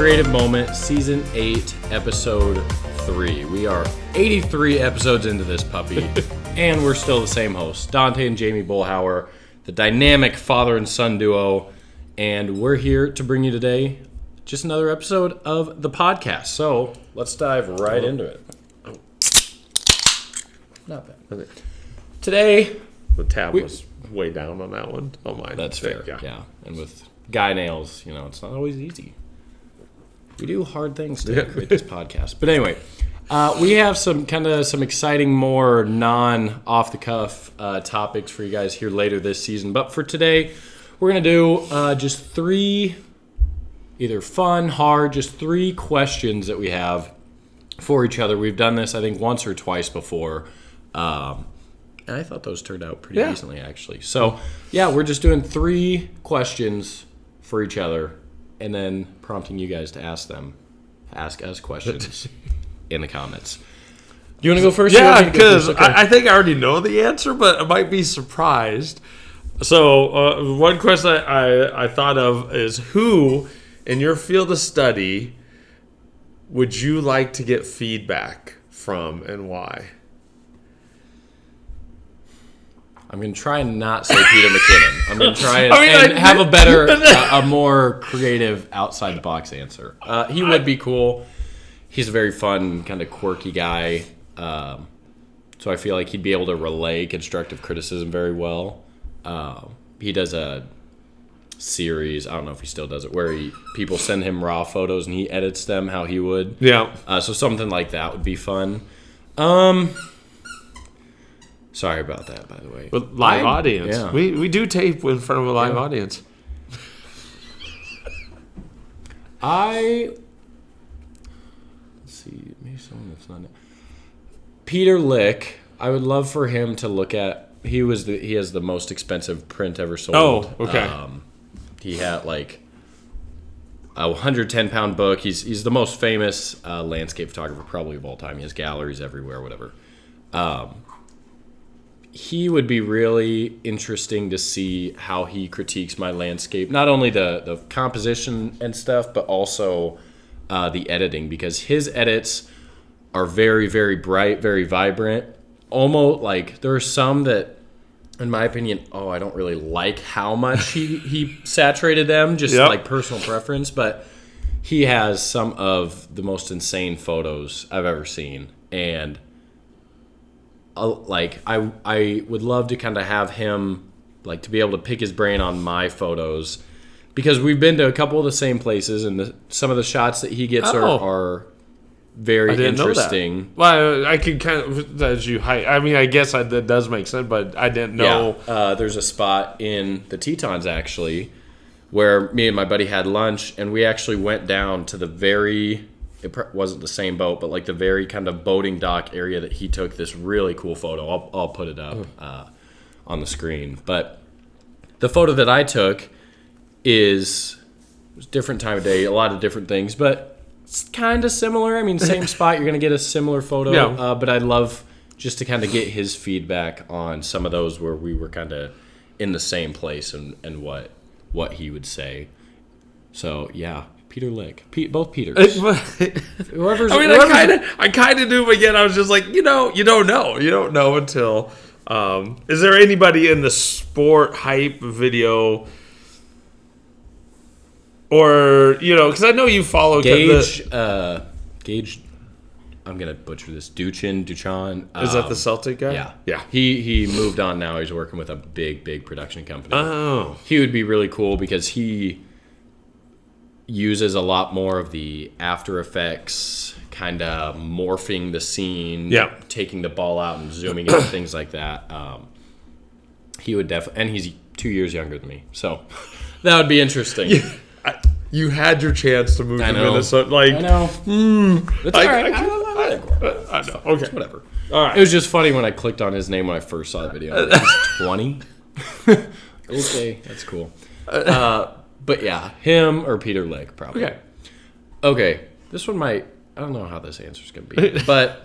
Creative Moment, Season 8, Episode 3. We are 83 episodes into this puppy, and we're still the same hosts, Dante and Jamie Bullhauer, the dynamic father and son duo, and we're here to bring you today just another episode of the podcast. So let's dive right into it. Not bad. Okay. Today, The tab was way down on that one. Oh my. that's fair. Yeah. And with guy nails, it's not always easy. We do hard things to create this podcast. But anyway, we have some exciting, more non-off the cuff topics for you guys here later this season. But for today, we're gonna do just three, either fun, hard, just three questions that we have for each other. We've done this, I think, once or twice before. And I thought those turned out pretty decently, actually. So, we're just doing three questions for each other and then prompting you guys to ask us questions in the comments. Do you want to go first? Yeah, because I think I already know the answer, but I might be surprised. So, one question I thought of is, who in your field of study would you like to get feedback from and why? I'm going to try and not say Peter McKinnon. I'm going to try and have a better, a more creative, outside-the-box answer. He would be cool. He's a very fun, kind of quirky guy. So I feel like he'd be able to relay constructive criticism very well. He does a series, I don't know if he still does it, where people send him raw photos and he edits them how he would. Yeah. So something like that would be fun. Sorry about that, by the way. With live audience. Yeah. We do tape in front of a live audience. Let's see, maybe someone that's not... Peter Lick, I would love for him to look at... He has the most expensive print ever sold. Oh, okay. He had like a 110-pound book. He's the most famous landscape photographer probably of all time. He has galleries everywhere, whatever. He would be really interesting to see how he critiques my landscape. Not only the composition and stuff, but also the editing, because his edits are very, very bright, very vibrant. Almost like there are some that, in my opinion, I don't really like how much he saturated them, just like personal preference. But he has some of the most insane photos I've ever seen, and I would love to kind of have him, like, to be able to pick his brain on my photos, because we've been to a couple of the same places, and some of the shots that he gets are very interesting. Well, I could kind of, as you height. I mean, I guess that does make sense, but I didn't know. Yeah. There's a spot in the Tetons, actually, where me and my buddy had lunch, and we actually went down to the very... It wasn't the same boat, but like the very kind of boating dock area that he took this really cool photo. I'll put it up on the screen. But the photo that I took is different time of day, a lot of different things, but it's kind of similar. I mean, same spot, you're going to get a similar photo. Yeah. But I'd love just to kind of get his feedback on some of those where we were kind of in the same place and what he would say. So, yeah. Peter Lick. Both Peters. Whoever's. I mean, I kind of do, but yet I was just like, you don't know. You don't know until. Is there anybody in the sport hype video, or because I know you follow Gage. I'm gonna butcher this. Duchan. Is that the Celtic guy? Yeah. He moved on now. He's working with a big production company. Oh. He would be really cool because he uses a lot more of the After Effects, kind of morphing the scene, taking the ball out and zooming in, things like that. He would definitely, and he's 2 years younger than me, so that would be interesting. You had your chance to move to Minnesota. I know. It's all right. I know. Okay. Whatever. All right. It was just funny when I clicked on his name when I first saw the video. He's 20? Okay, that's cool. But yeah, him or Peter Lick, probably. Okay, this one might... I don't know how this answer's going to be. But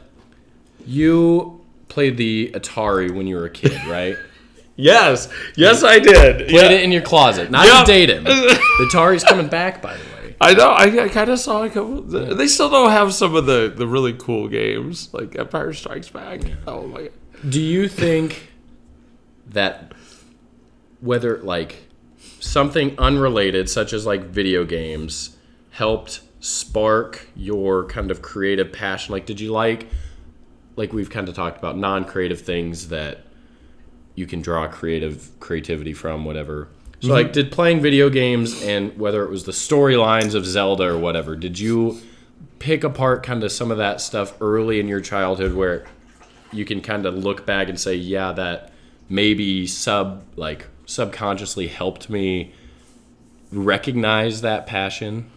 you played the Atari when you were a kid, right? Yes, I did. Played it in your closet. Not to date him. The Atari's coming back, by the way. I know. I kind of saw a couple. They still don't have some of the really cool games like Empire Strikes Back. Yeah. Oh my god. Do you think that whether like something unrelated, such as like video games, helped spark your kind of creative passion? Like, did you like we've kind of talked about non-creative things that you can draw creativity from, whatever. So, like, did playing video games and whether it was the storylines of Zelda or whatever, did you pick apart kind of some of that stuff early in your childhood where you can kind of look back and say, yeah, that maybe subconsciously helped me recognize that passion?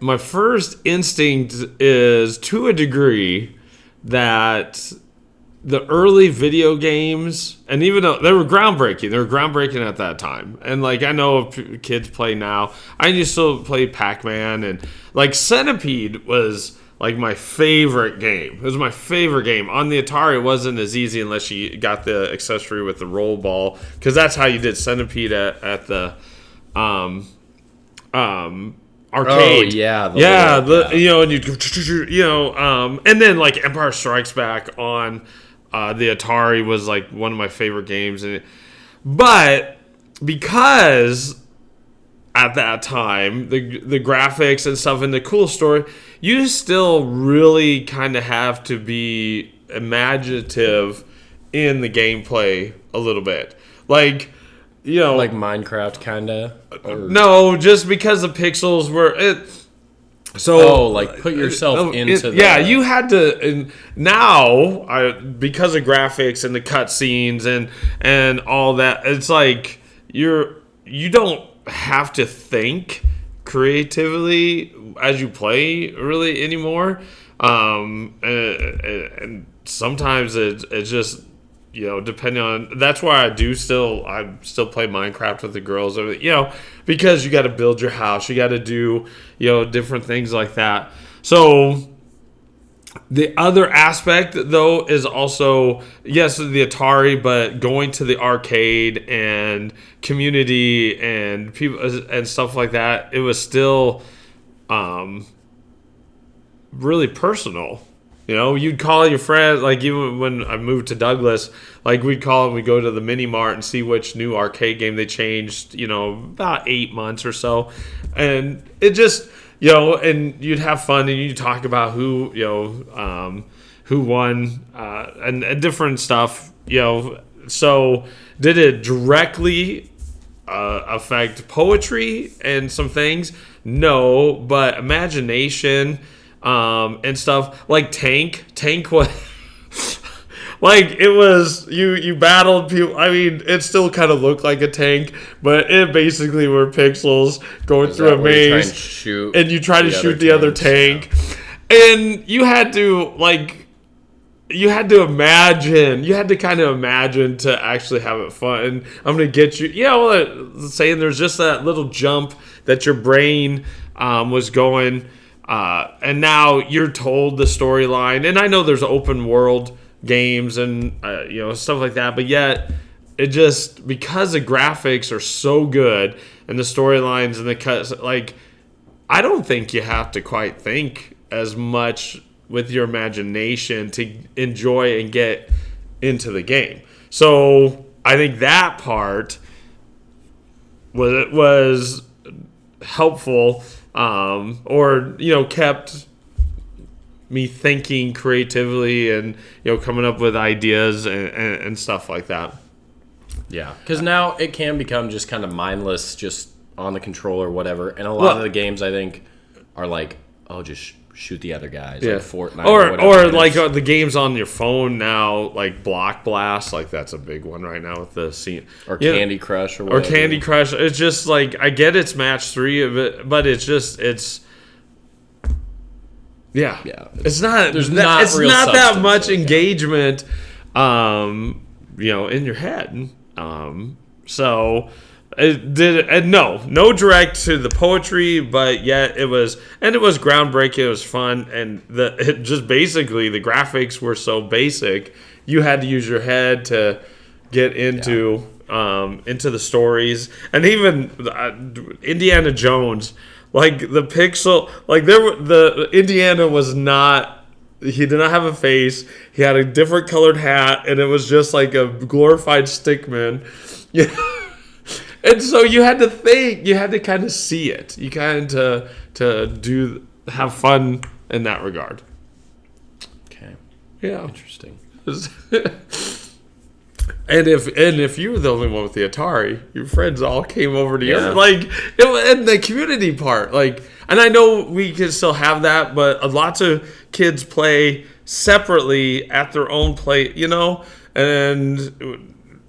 My first instinct is, to a degree, that the early video games, and even though they were groundbreaking at that time. And like, I know kids play now. I used to play Pac-Man, and like Centipede was like my favorite game. It was my favorite game. On the Atari, it wasn't as easy unless you got the accessory with the roll ball, because that's how you did Centipede at the arcade. Oh yeah, and you and then like Empire Strikes Back on the Atari was like one of my favorite games, but because at that time the graphics and stuff and the cool story, you still really kind of have to be imaginative in the gameplay a little bit, like. Like Minecraft, kind of? No, just because the pixels were... put yourself into the... Yeah, you had to... And now, because of graphics and the cutscenes and all that, it's like you don't have to think creatively as you play, really, anymore. And sometimes it's just... depending on, that's why I still play Minecraft with the girls, because you got to build your house, you got to do, different things like that. So the other aspect though is also, yes, the Atari, but going to the arcade and community and people and stuff like that, it was still really personal. You'd call your friends, like even when I moved to Douglas, like we'd call and we'd go to the mini mart and see which new arcade game they changed, about 8 months or so. And it just, and you'd have fun and you'd talk about who won, and different stuff, So did it directly affect poetry and some things? No, but imagination... and stuff like Tank was like, it was you battled people. I mean, it still kind of looked like a tank, but it basically were pixels going through a maze, and you try to shoot the other tank, and you had to kind of imagine to actually have it fun. And I'm gonna get you, saying there's just that little jump that your brain was going. And now you're told the storyline, and I know there's open world games and stuff like that, but yet it just, because the graphics are so good and the storylines and the cuts, like, I don't think you have to quite think as much with your imagination to enjoy and get into the game. So I think that part was helpful. Kept me thinking creatively and, coming up with ideas and stuff like that. Yeah, because now it can become just kind of mindless, just on the controller or whatever. And a lot of the games, I think, are like, just shoot the other guys, like Fortnite or like the games on your phone now, like Block Blast, like that's a big one right now with the scene, or Candy Crush or whatever. Or Candy Crush. It's just like, I get it's match 3 of it, but it's not that much engagement in your head. So it did, and no direct to the poetry, but yet it was groundbreaking. It was fun, and it just basically, the graphics were so basic, you had to use your head to get into into the stories, and even Indiana Jones, like the pixel, like the Indiana was not. He did not have a face. He had a different colored hat, and it was just like a glorified stickman. Yeah. And so you had to think, you had to kind of see it. You kind of to have fun in that regard. Okay. Yeah. Interesting. And if you were the only one with the Atari, your friends all came over to Yeah. you. Like, and the community part, like, and I know we can still have that, but lots of kids play separately at their own play, and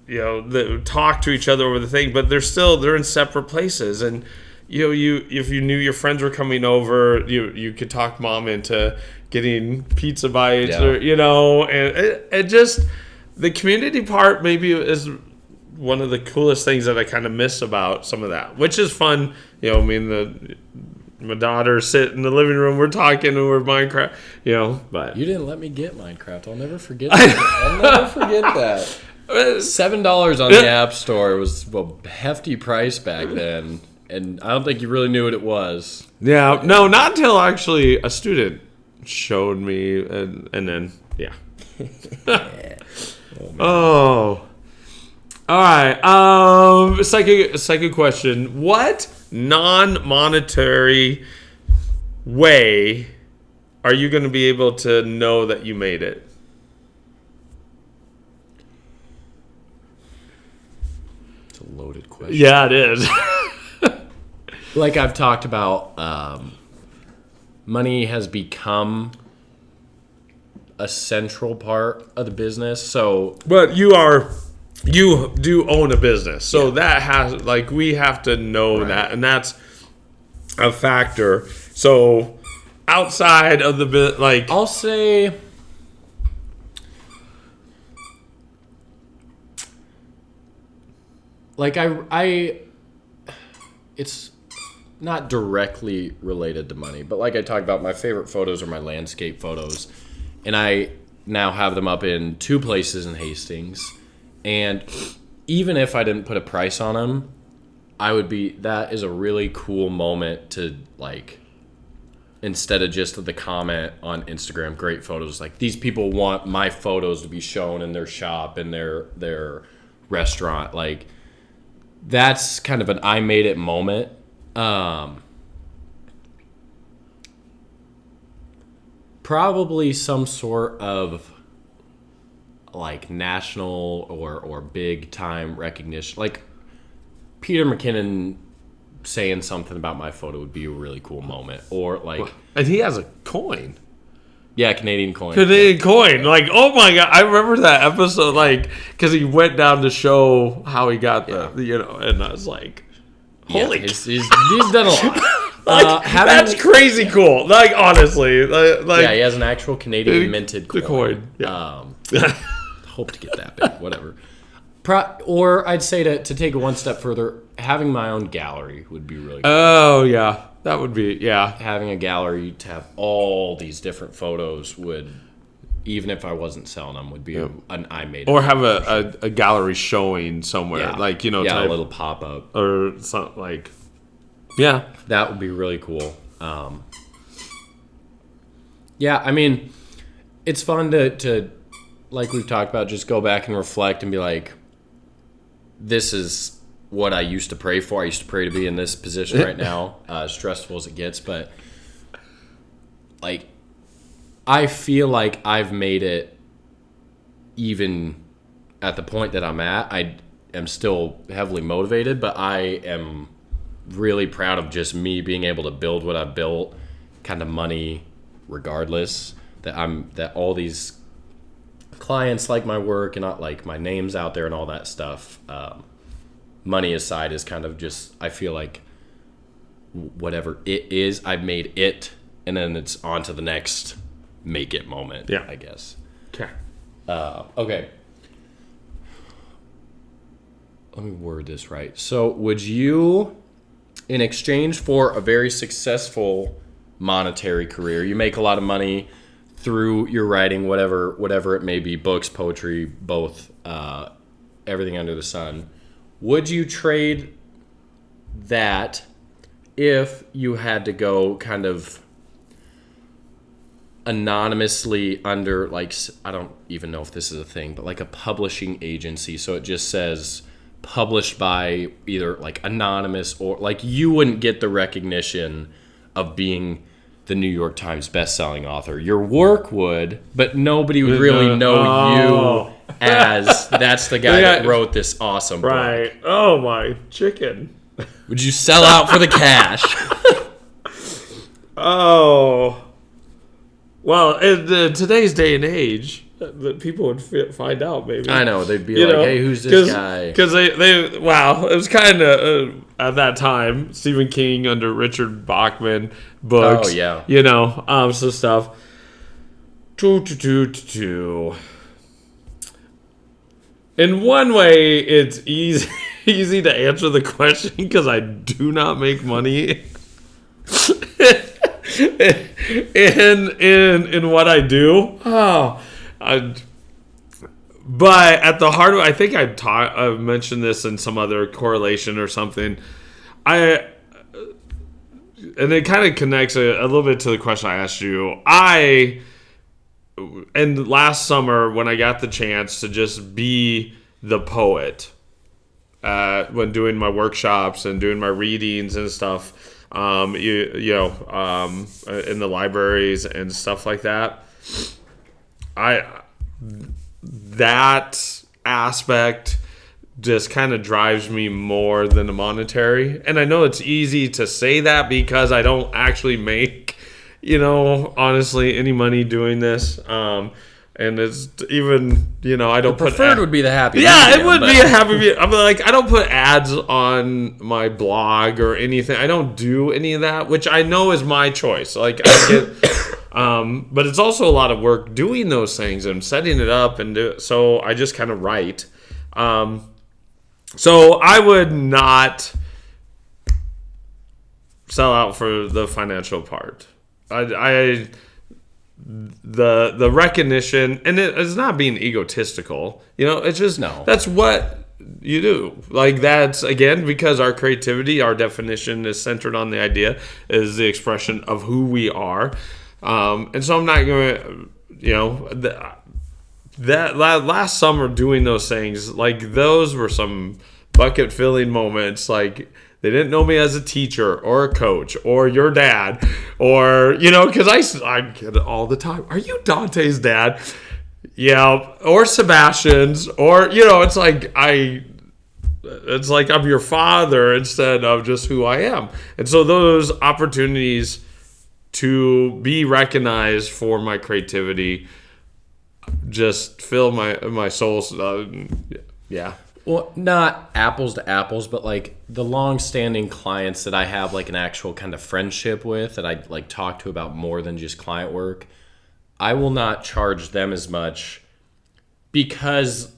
they talk to each other over the thing, but they're in separate places. And if you knew your friends were coming over, you could talk mom into getting pizza bites, or and it just, the community part maybe is one of the coolest things that I kind of miss about some of that, which is fun. My daughter sit in the living room, we're talking, and we're Minecraft, but You didn't let me get Minecraft. I'll never forget that. I'll never forget that. $7 on the App Store was a hefty price back then, and I don't think you really knew what it was. Yeah, no, not until actually a student showed me, and then Oh, all right. Second question: what non-monetary way are you going to be able to know that you made it? It's a loaded question. Yeah, it is. Like I've talked about, money has become a central part of the business. So, but you do own a business, so that has, like, we have to know that, and that's a factor. So outside of the bit, like, I'll say, like I it's not directly related to money, but like I talked about, my favorite photos are my landscape photos, and I now have them up in 2 places in Hastings. And even if I didn't put a price on them, that is a really cool moment to, like, instead of just the comment on Instagram, great photos, like, these people want my photos to be shown in their shop, in their restaurant. Like, that's kind of an I made it moment. Probably some sort of, like, national or big time recognition. Like, Peter McKinnon saying something about my photo would be a really cool moment. Or, like, and he has a coin. Yeah, Canadian coin. Coin. Like, oh my God. I remember that episode, like, because he went down to show how he got and I was like, holy. Yeah, he's done a lot. That's crazy cool. Like, honestly. Like, he has an actual Canadian minted coin. The coin. Yeah. Hope to get that big. Whatever. Or I'd say to take it one step further, having my own gallery would be really cool. Oh, yeah. That would be, yeah. Having a gallery to have all these different photos would, even if I wasn't selling them, would be an I made it. Or have a gallery showing somewhere. Like, a little pop-up. Or something like, yeah. That would be really cool. Yeah, I mean, it's fun to, like we've talked about, just go back and reflect and be like, this is what I used to pray for. I used to pray to be in this position right now, as stressful as it gets. But, like, I feel like I've made it even at the point that I'm at. I am still heavily motivated, but I am really proud of just me being able to build what I've built, kind of money regardless, that all these clients like my work and not like my name's out there and all that stuff. Money aside is kind of just, I feel like whatever it is, I've made it, and then it's on to the next make it moment, I guess. Okay. Okay. Let me word this right. So would you, in exchange for a very successful monetary career, you make a lot of money through your writing, whatever it may be, books, poetry, both, everything under the sun, would you trade that if you had to go kind of anonymously under, like, I don't even know if this is a thing, but like a publishing agency, so it just says published by either like anonymous, or like you wouldn't get the recognition of being the New York Times best-selling author. Your work would, but nobody would really know you as that's the guy that wrote this awesome book. Right. Oh my chicken. Would you sell out for the cash? Oh. Well, in today's day and age, that people would find out, maybe. I know. They'd be like, hey, who's this guy? Because it was kind of, at that time, Stephen King under Richard Bachman books. Oh, yeah. Some stuff. In one way, it's easy to answer the question because I do not make money in what I do. But at the heart of it, I think I've mentioned this in some other correlation or something. And it kind of connects a little bit to the question I asked you. And last summer, when I got the chance to just be the poet, when doing my workshops and doing my readings and stuff, in the libraries and stuff like that, that aspect just kind of drives me more than the monetary. And I know it's easy to say that because I don't actually make, honestly, any money doing this. And it's even, I don't put... Preferred would be the happy medium. Yeah, medium, it would be a happy medium. I'm like, I don't put ads on my blog or anything. I don't do any of that, which I know is my choice. Like, I get... but it's also a lot of work doing those things and setting it up. So I just kind of write. So I would not sell out for the financial part. The recognition, and it's not being egotistical, it's just that's what you do. Like, that's, again, because our creativity, our definition is centered on the idea, is the expression of who we are. And so I'm not going to, that last summer doing those things, like, those were some bucket filling moments. Like, they didn't know me as a teacher or a coach or your dad, or, because I get it all the time. Are you Dante's dad? Yeah. Or Sebastian's, or, it's like I'm your father instead of just who I am. And so those opportunities to be recognized for my creativity just fill my soul. Yeah. Well, not apples to apples, but like the long-standing clients that I have like an actual kind of friendship with, that I like talk to about more than just client work, I will not charge them as much because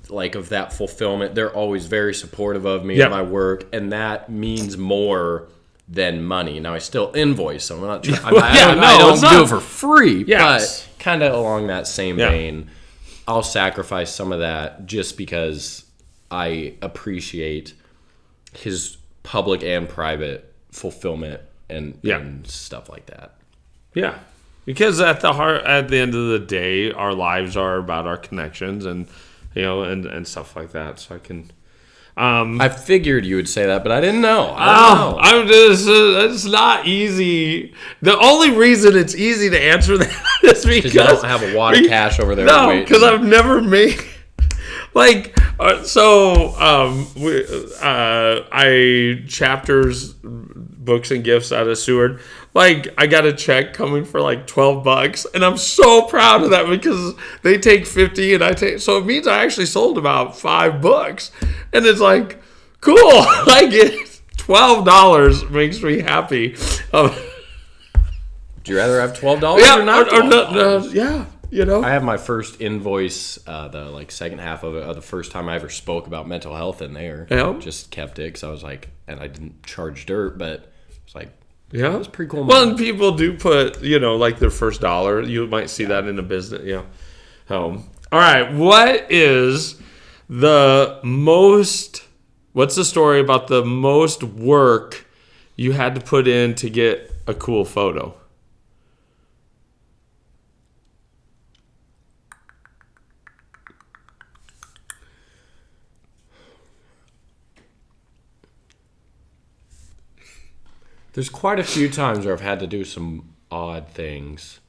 like of that fulfillment. They're always very supportive of me and my work, and that means more than money. Now, I still invoice, so I'm not I don't do it for free, but kind of along that same vein, I'll sacrifice some of that just because I appreciate his public and private fulfillment and stuff like that. Yeah. Because at the end of the day, our lives are about our connections and and stuff like that. So I can I figured you would say that, but I didn't know. It's not easy. The only reason it's easy to answer that is because you don't have a wad of cash over there. No, because I've never made I chapters books and gifts out of Seward. Like, I got a check coming for like $12, and I'm so proud of that because they take 50 and I take, so it means I actually sold about 5 books, and it's like, cool. Like, $12 makes me happy. Would you rather have $12 or not? I have my first invoice, the like second half of it, the first time I ever spoke about mental health in there. Just kept it because I was like, and I didn't charge dirt, but it's like, it was pretty cool. Well, and people do put, like their first dollar. You might see that in a business. Yeah. All right. What is the most What's the story about the most work you had to put in to get a cool photo? There's quite a few times where I've had to do some odd things.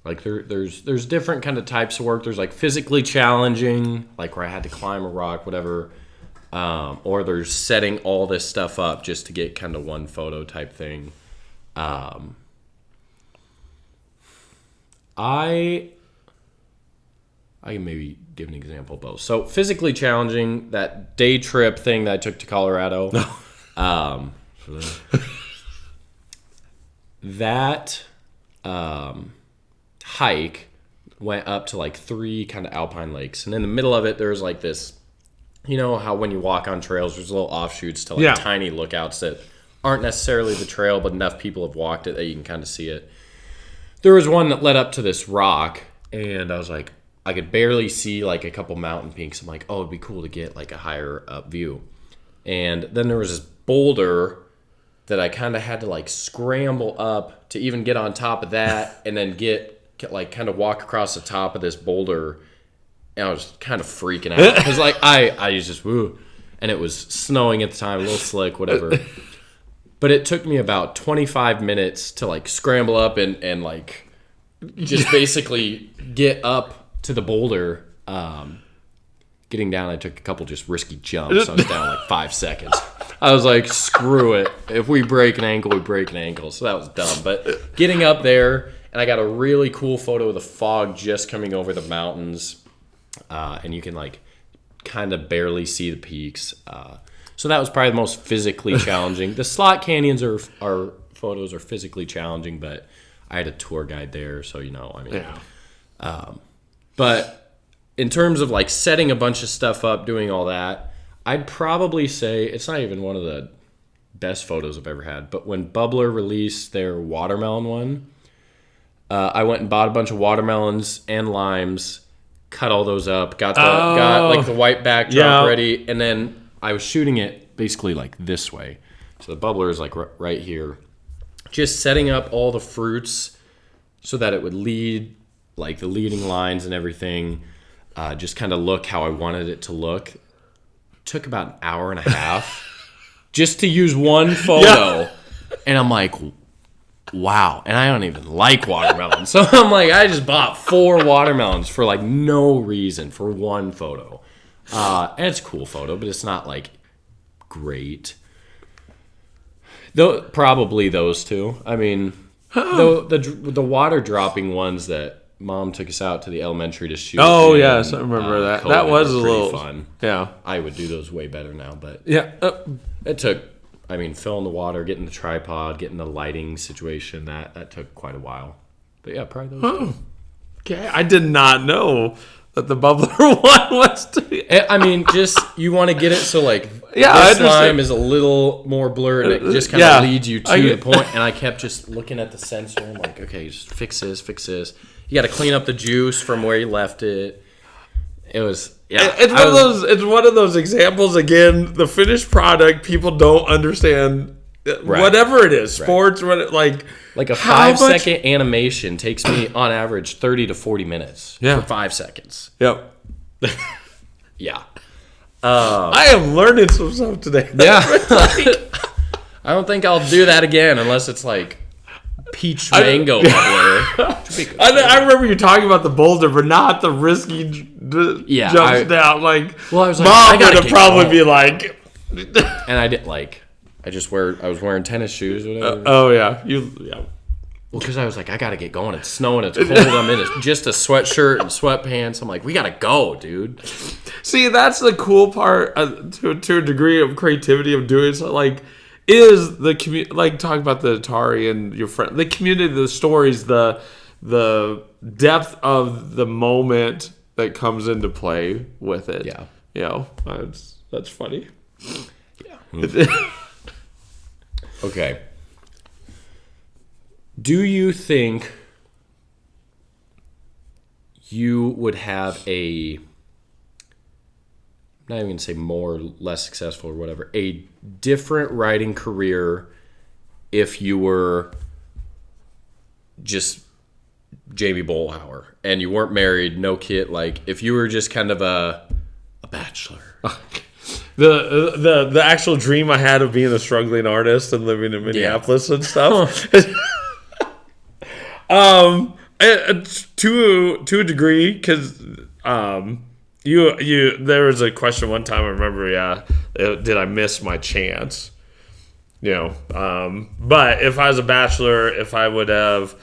Like there's different kind of types of work. There's like physically challenging, like where I had to climb a rock, whatever. Or there's setting all this stuff up just to get kind of one photo type thing. I can maybe give an example of both. So physically challenging, that day trip thing that I took to Colorado. That hike went up to like 3 kind of alpine lakes. And in the middle of it, there's like this, you know how when you walk on trails, there's little offshoots to like tiny lookouts that aren't necessarily the trail, but enough people have walked it that you can kind of see it. There was one that led up to this rock, and I was like, I could barely see like a couple mountain peaks. I'm like, oh, it'd be cool to get like a higher up view. And then there was this boulder that I kind of had to like scramble up to even get on top of that, and then get like kind of walk across the top of this boulder. And I was kind of freaking out because like I was just woo, and it was snowing at the time, a little slick, whatever. But it took me about 25 minutes to like scramble up and like just basically get up to the boulder. Getting down, I took a couple just risky jumps. I was down like 5 seconds. I was like, screw it. If we break an ankle, we break an ankle. So that was dumb. But getting up there, and I got a really cool photo of the fog just coming over the mountains. And you can like kind of barely see the peaks. So that was probably the most physically challenging. The slot canyons are photos are physically challenging, but I had a tour guide there, so I mean. Yeah. But in terms of like setting a bunch of stuff up, doing all that, I'd probably say it's not even one of the best photos I've ever had. But when Bubbler released their watermelon one, I went and bought a bunch of watermelons and limes, cut all those up, got like the white backdrop ready, and then I was shooting it basically like this way. So the Bubbler is like right here, just setting up all the fruits so that it would lead like the leading lines and everything. Just kind of look how I wanted it to look. Took about an hour and a half just to use one photo. And I'm like, wow. And I don't even like watermelons. So I'm like, I just bought 4 watermelons for like no reason for one photo. And it's a cool photo, but it's not like great. Though probably those two. I mean, the water dropping ones that Mom took us out to the elementary to shoot. Oh, yes, I remember that. That was a little fun. Yeah. I would do those way better now, but it took, filling the water, getting the tripod, getting the lighting situation, that took quite a while. But yeah, probably those two. Okay, I did not know that the Bubbler one was just, you want to get it so like this slime is a little more blurred, and it just kind of leads you to the point, and I kept just looking at the sensor, and I'm like, okay, just fix this. You got to clean up the juice from where you left it. It was, It's one of those examples. Again, the finished product, people don't understand. Whatever it is, sports, like a 5-second animation takes me on average 30 to 40 minutes for 5 seconds. Yep. Yeah. I am learning some stuff today. Yeah. I don't think I'll do that again unless it's like peach mango Bubbler. I remember you talking about the boulder, but not the risky jumps down. Like, well, I was like, Mom would have probably be like, and I didn't like. I was wearing tennis shoes or whatever. Well, because I was like, I gotta get going. It's snowing. It's cold. I'm in just a sweatshirt and sweatpants. I'm like, we gotta go, dude. See, that's the cool part to a degree of creativity of doing so. Like, is the community, like talking about the Atari and your friend, the community, the stories, the depth of the moment that comes into play with it. Yeah, that's funny. Yeah. Okay. Do you think you would have a, I'm not even going to say more or less successful or whatever, a different writing career if you were just Jamie Bolhauer and you weren't married, no kid, like if you were just kind of a bachelor. The actual dream I had of being a struggling artist and living in Minneapolis and stuff. To a degree, because you there was a question one time I remember. Did I miss my chance? But if I was a bachelor, if I would have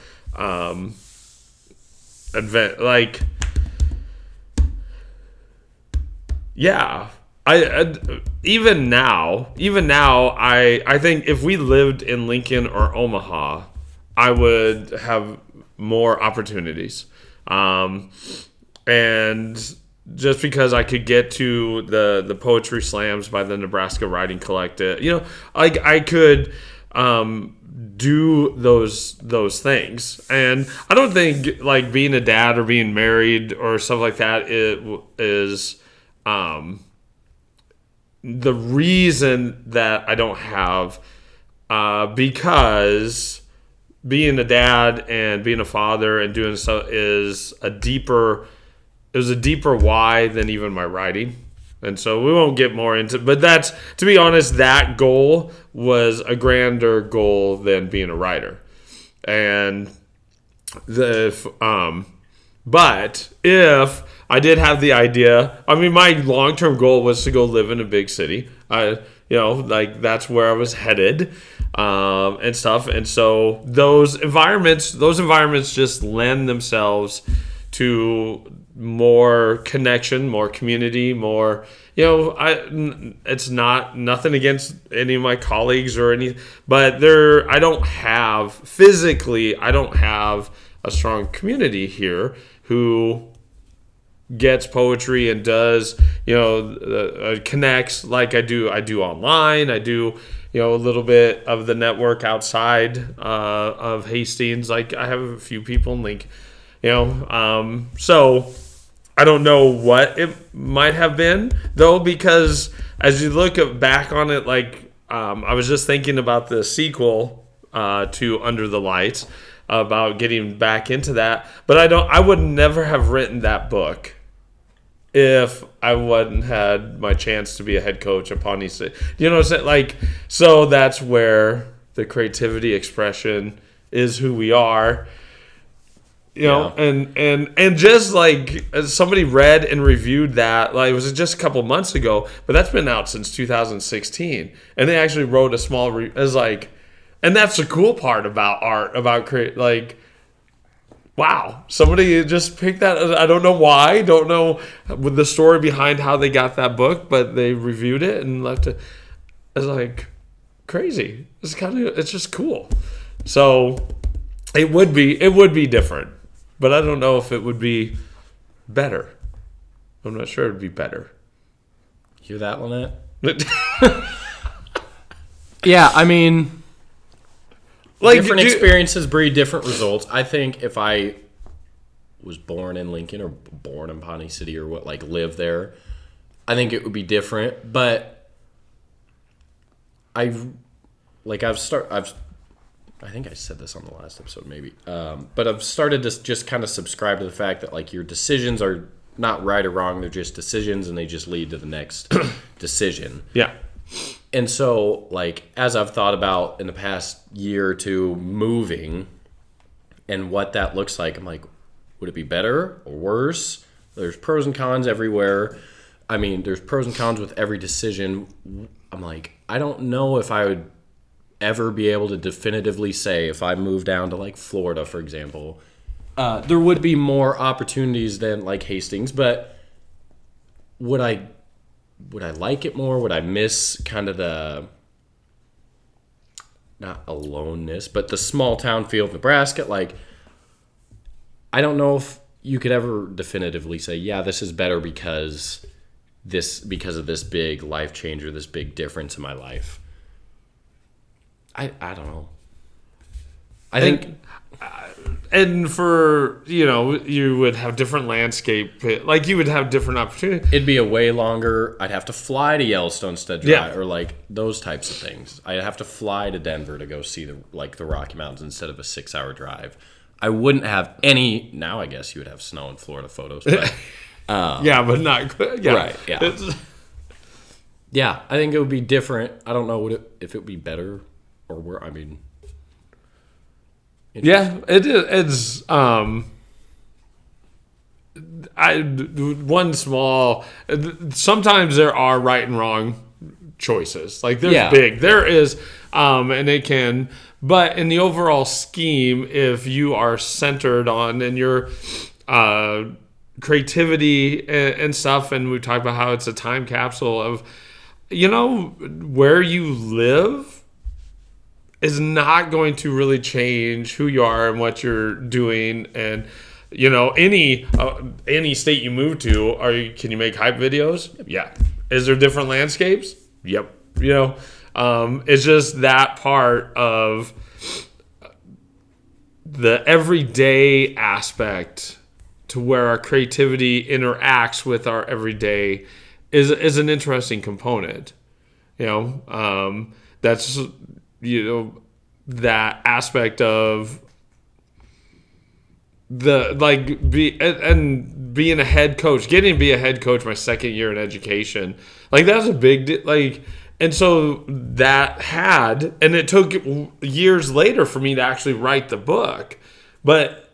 I even now, I think if we lived in Lincoln or Omaha, I would have more opportunities. And just because I could get to the poetry slams by the Nebraska Writing Collective, I could do those things. And I don't think like being a dad or being married or stuff like that is the reason that I don't have, because being a dad and being a father and doing stuff is a deeper why than even my writing. And so we won't get more into, but that's, to be honest, that goal was a grander goal than being a writer. And but if I did have the idea, I mean, my long-term goal was to go live in a big city. That's where I was headed, and stuff. And so those environments just lend themselves to more connection, more community, more, it's nothing against any of my colleagues or any, but I don't have a strong community here who gets poetry and does, connects like I do online. I do, a little bit of the network outside of Hastings. Like I have a few people in Link, so I don't know what it might have been though, because as you look back on it, like I was just thinking about the sequel to Under the Lights, about getting back into that, but I would never have written that book if I wouldn't had my chance to be a head coach at Pawnee City. You know what I'm saying? Like, so that's where the creativity expression is who we are. And just like somebody read and reviewed that, like it was just a couple months ago, but that's been out since 2016, and they actually wrote a small and that's the cool part about art, about create, like, wow, somebody just picked that. I don't know why, don't know with the story behind how they got that book, but they reviewed it and left it. It's like crazy. It's just cool. So it would be different, but I don't know if it would be better. I'm not sure it would be better. Hear that, Lynette? Yeah, I mean, like, different experiences breed different results. I think if I was born in Lincoln or born in Pawnee City or lived there, I think it would be different. But I think I said this on the last episode maybe, but I've started to just kind of subscribe to the fact that like your decisions are not right or wrong; they're just decisions, and they just lead to the next decision. Yeah. And so, like, as I've thought about in the past year or two moving and what that looks like, I'm like, would it be better or worse? There's pros and cons everywhere. I mean, there's pros and cons with every decision. I'm like, I don't know if I would ever be able to definitively say if I moved down to, like, Florida, for example, there would be more opportunities than, like, Hastings, but would I like it more? Would I miss kind of the, not aloneness, but the small town feel of Nebraska? Like, I don't know if you could ever definitively say, yeah, this is better because of this big life change or this big difference in my life. I don't know. I think and for, you would have different landscape, like you would have different opportunities. It'd be a way longer. I'd have to fly to Yellowstone instead, Yeah. or like those types of things. I'd have to fly to Denver to go see the Rocky Mountains instead of a 6-hour drive. I wouldn't have any. Now I guess you would have snow in Florida photos, but Yeah, but not good. Yeah. Right, yeah. Yeah, I think it would be different. I don't know if it would be better or where. I mean, Yeah, it is. It's one small. Sometimes there are right and wrong choices. Like there's big. There is, and it can. But in the overall scheme, if you are centered on and your creativity and stuff, and we talk about how it's a time capsule of, where you live is not going to really change who you are and what you're doing. And any state you move to, can you make hype videos? Yeah. Is there different landscapes? Yep. It's just that part of the everyday aspect to where our creativity interacts with our everyday is an interesting component. That's that aspect of being a head coach, getting to be a head coach my second year in education. Like that's a big and so and it took years later for me to actually write the book. But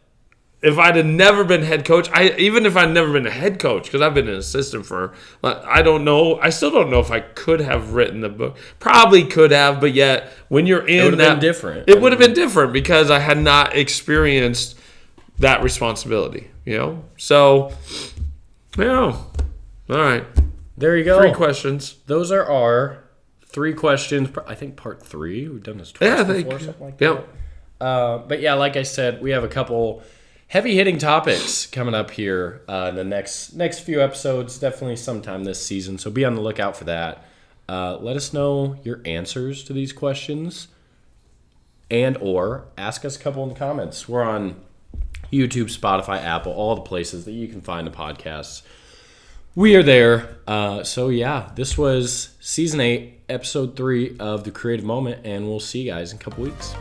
if I'd have never been head coach, even if I'd never been a head coach, because I've been an assistant for, I don't know, I still don't know if I could have written the book. Probably could have, but yet when you're in it would have been different. It would have been different because I had not experienced that responsibility, So, all right. There you go. 3 questions. Those are our 3 questions. I think part 3. We've done this twice before, something like that. But yeah, like I said, we have a couple heavy-hitting topics coming up here in the next few episodes, definitely sometime this season, so be on the lookout for that. Let us know your answers to these questions and or ask us a couple in the comments. We're on YouTube, Spotify, Apple, all the places that you can find the podcasts. We are there. So yeah, this was Season 8, Episode 3 of The Creative Moment, and we'll see you guys in a couple weeks.